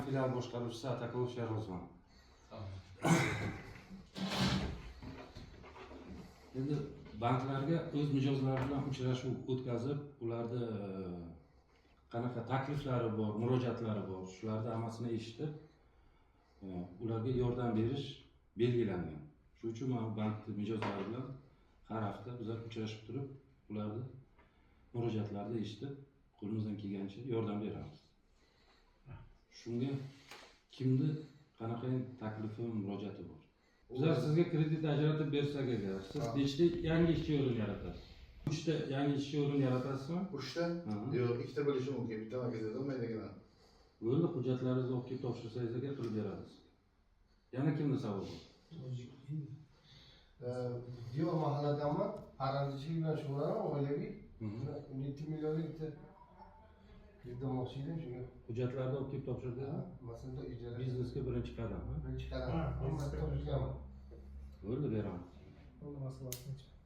filial boshqaruvchisi Atakulov Sherzod. Endi banklarga o'z mijozlari bilan uchrashuv o'tkazib, ularda qanaqa takliflari bor, murojaatlari bor, shularni hammasini eshitib, ularga yordam berish belgilangan. Shuning uchun men bank mijozlari bilan har hafta bizlar uchrashib turib, ularni murojaatlarini eshitib, qo'limizdan kelgancha yordam beramiz. Shunga kimni qanaqa taklifi, murojaati bor? Bizlar sizga kredit ajratib bersak agar, siz nechta yangi ish o'rin yaratasiz? 3 ta yangi ish o'rin yaratasizmi? 3 ta? Yo'q, 2 ta bo'lishi mumkin. Bitta maketda bo'lmaydigan. Bo'ldi, hujjatlaringizni olib kelib topshirsangiz agar qilib beramiz. Yana kimni savol bor? Diyor mahalladanman, parrandachilik bilan shug'ullanaman, oilaviy. 7 millionlik bitta kredit olmoqchi edim shunga. Hujjatlarni olib kelib topshirdingizmi? Masalan, ijara. Biznesga birinchi qadam, ha? Birinchi qadam. Bo'ldi, Bo'ldi, beramiz. Oldu masalasını.